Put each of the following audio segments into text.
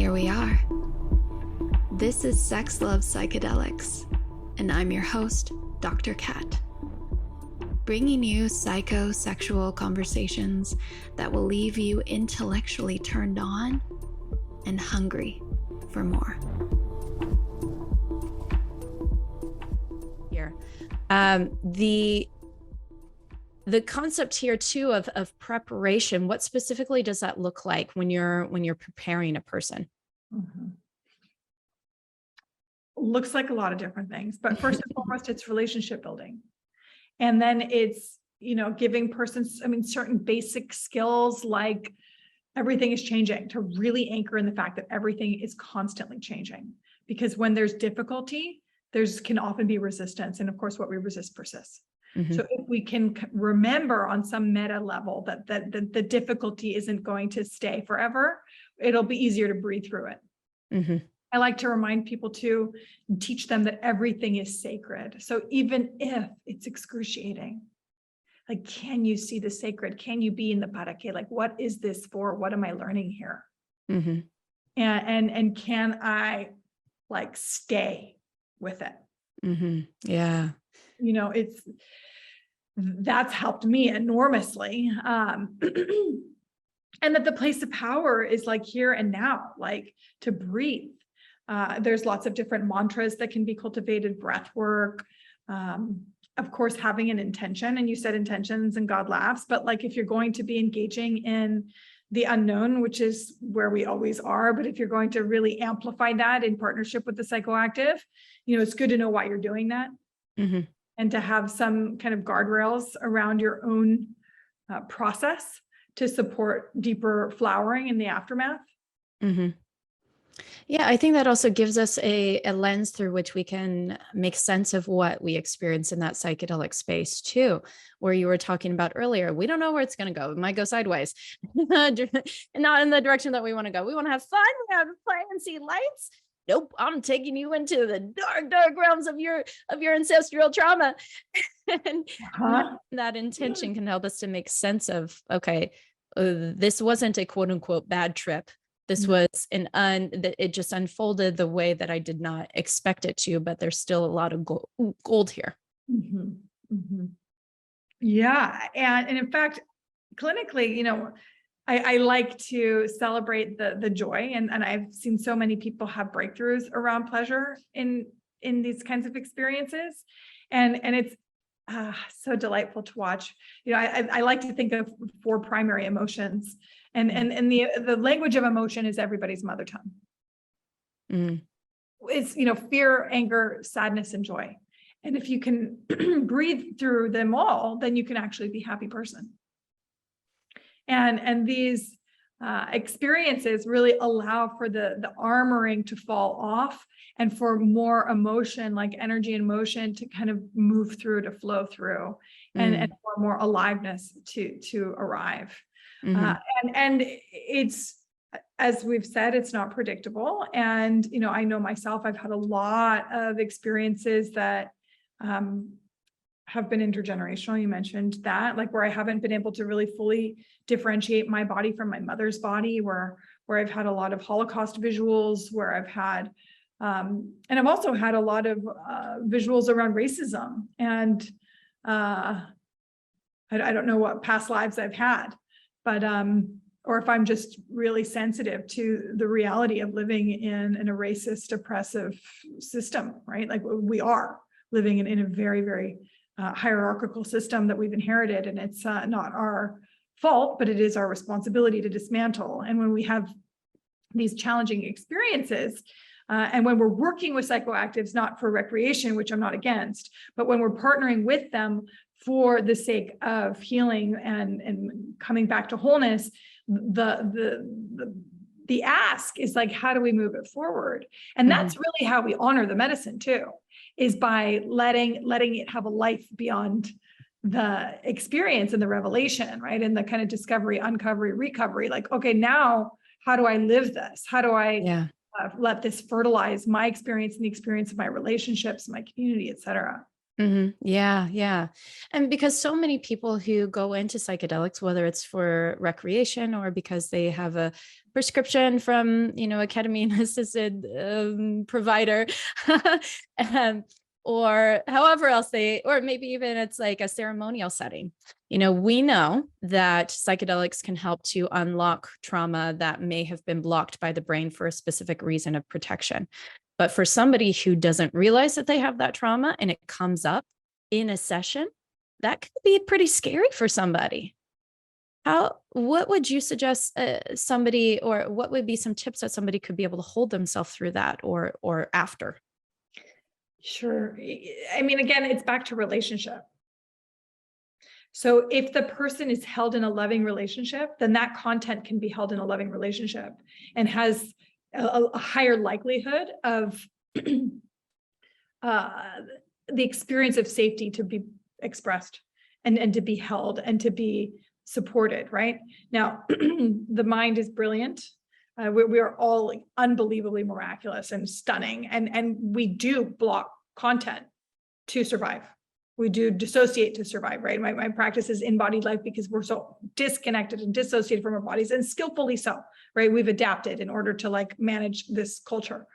here we are. This is S.x Love Psychedelics, and I'm your host, Dr. Kat, bringing you psychosexual conversations that will leave you intellectually turned on and hungry for more. Here, the concept here too of preparation. What specifically does that look like when you're preparing a person? Mm-hmm. Looks like a lot of different things, but first and foremost, it's relationship building. And then it's, giving persons, certain basic skills like everything is changing, to really anchor in the fact that everything is constantly changing. Because when there's difficulty, can often be resistance. And of course, what we resist persists. Mm-hmm. So if we can remember on some meta level that the difficulty isn't going to stay forever, it'll be easier to breathe through it. Mm-hmm. I like to remind people to teach them that everything is sacred. So even if it's excruciating, like, can you see the sacred? Can you be in the para qué? Like, what is this for? What am I learning here? Mm-hmm. And can I stay with it? Mm-hmm. Yeah. That's helped me enormously. And that the place of power is here and now, to breathe. There's lots of different mantras that can be cultivated, breath work, of course, having an intention, and you said intentions and God laughs, but if you're going to be engaging in the unknown, which is where we always are, but if you're going to really amplify that in partnership with the psychoactive, it's good to know why you're doing that. Mm-hmm. And to have some kind of guardrails around your own process to support deeper flowering in the aftermath. Mm-hmm. Yeah, I think that also gives us a lens through which we can make sense of what we experience in that psychedelic space too, where you were talking about earlier. We don't know where it's going to go. It might go sideways, not in the direction that we want to go. We want to have fun. We want to play and see lights. Nope, I'm taking you into the dark realms of your ancestral trauma. And that intention can help us to make sense of, okay, this wasn't a quote unquote bad trip. This was it just unfolded the way that I did not expect it to, but there's still a lot of gold here. Mm-hmm. Mm-hmm. Yeah. And in fact, clinically, I like to celebrate the joy, and I've seen so many people have breakthroughs around pleasure in these kinds of experiences, and it's so delightful to watch. I like to think of 4 primary emotions, and the language of emotion is everybody's mother tongue. Mm. It's fear, anger, sadness, and joy, and if you can breathe through them all, then you can actually be a happy person. And these experiences really allow for the armoring to fall off, and for more emotion, like energy and motion, to kind of move through, to flow through, and for more aliveness to arrive. Mm-hmm. And it's, as we've said, it's not predictable. And I know myself, I've had a lot of experiences that have been intergenerational. You mentioned that, where I haven't been able to really fully differentiate my body from my mother's body, where I've had a lot of Holocaust visuals, where I've had, and I've also had a lot of visuals around racism, and I don't know what past lives I've had, but or if I'm just really sensitive to the reality of living in a racist, oppressive system, right? We are living in a very, very hierarchical system that we've inherited, and it's not our fault, but it is our responsibility to dismantle. And when we have these challenging experiences, and when we're working with psychoactives, not for recreation, which I'm not against, but when we're partnering with them for the sake of healing and coming back to wholeness, the ask is how do we move it forward? And that's really how we honor the medicine too, is by letting it have a life beyond the experience and the revelation, right? And the kind of discovery, uncovery, recovery, okay, now how do I live this? How do I let this fertilize my experience and the experience of my relationships, my community, et cetera? Yeah, yeah. And because so many people who go into psychedelics, whether it's for recreation or because they have a prescription from, a ketamine assisted provider, um, or however else or maybe even it's like a ceremonial setting. We know that psychedelics can help to unlock trauma that may have been blocked by the brain for a specific reason of protection. But for somebody who doesn't realize that they have that trauma and it comes up in a session, that could be pretty scary for somebody. What would you suggest somebody, or what would be some tips that somebody could be able to hold themselves through that or after? Sure. I mean, again, it's back to relationship. So if the person is held in a loving relationship, then that content can be held in a loving relationship and has a higher likelihood of the experience of safety to be expressed and to be held and to be supported, right? Now, the mind is brilliant. We are all like unbelievably miraculous and stunning. And we do block content to survive. We do dissociate to survive, right? My practice is in-bodied life because we're so disconnected and dissociated from our bodies, and skillfully so, right? We've adapted in order to like manage this culture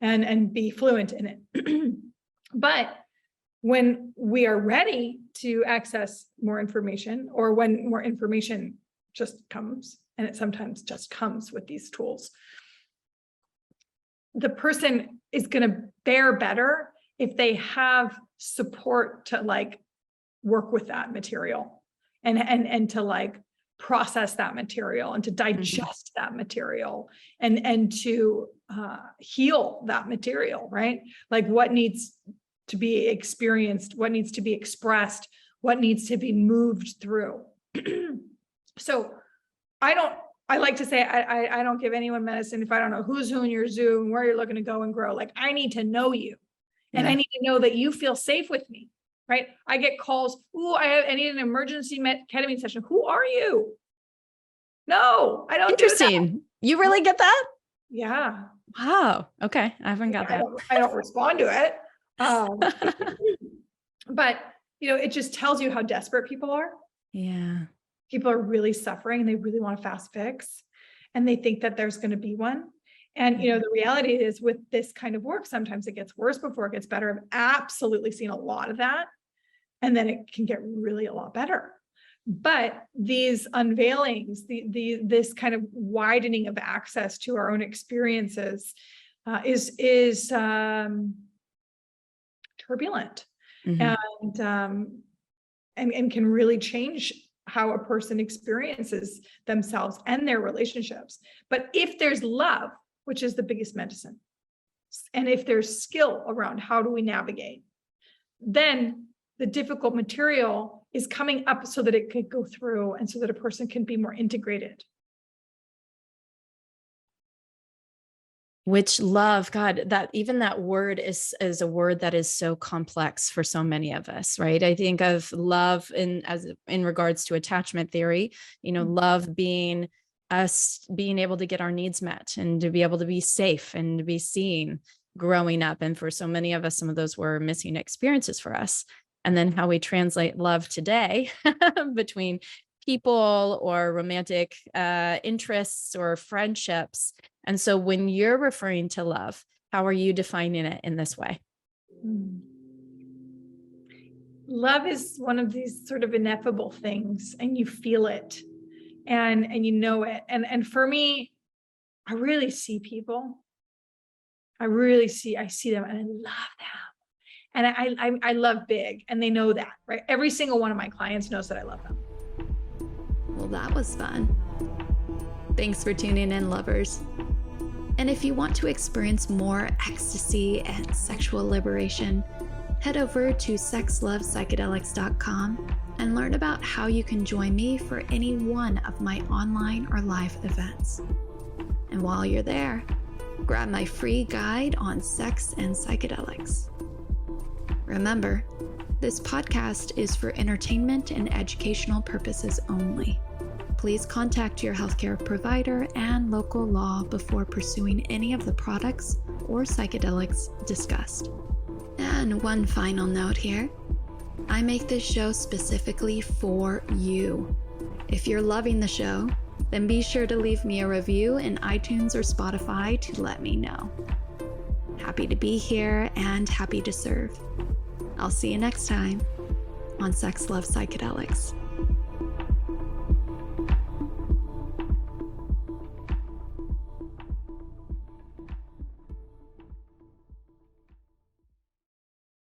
and be fluent in it. But when we are ready to access more information, or when more information just comes, and it sometimes just comes with these tools, the person is going to fare better if they have support to like work with that material and to like process that material and to digest that material and to heal that material, right? Like what needs to be experienced, what needs to be expressed, what needs to be moved through. So I like to say, I don't give anyone medicine if I don't know who's who in your Zoom, where you're looking to go and grow. Like I need to know you. And I need to know that you feel safe with me, right? I get calls. Ooh, I need an emergency ketamine session. Who are you? No, I don't. Interesting. You really get that? Yeah. Wow. Okay. I haven't got that. I don't respond to it. But it just tells you how desperate people are. Yeah. People are really suffering. They really want a fast fix, and they think that there's going to be one. And, the reality is with this kind of work, sometimes it gets worse before it gets better. I've absolutely seen a lot of that. And then it can get really a lot better. But these unveilings, this kind of widening of access to our own experiences is turbulent and can really change how a person experiences themselves and their relationships. But if there's love, which is the biggest medicine, and if there's skill around how do we navigate, then the difficult material is coming up so that it could go through and so that a person can be more integrated. Which love, God, that word is a word that is so complex for so many of us, right? I think of love in regards to attachment theory, love being us being able to get our needs met and to be able to be safe and to be seen growing up. And for so many of us, some of those were missing experiences for us. And then how we translate love today between people or romantic interests or friendships. And so when you're referring to love, how are you defining it in this way? Love is one of these sort of ineffable things, and you feel it and you know it. And for me, I really see people. I see them and I love them. And I love big, and they know that, right? Every single one of my clients knows that I love them. Well, that was fun. Thanks for tuning in, lovers. And if you want to experience more ecstasy and sexual liberation, head over to s.xlovepsychedelics.com and learn about how you can join me for any one of my online or live events. And while you're there, grab my free guide on sex and psychedelics. Remember, this podcast is for entertainment and educational purposes only. Please contact your healthcare provider and local law before pursuing any of the products or psychedelics discussed. And one final note here, I make this show specifically for you. If you're loving the show, then be sure to leave me a review in iTunes or Spotify to let me know. Happy to be here and happy to serve. I'll see you next time on S.x Love Psychedelics.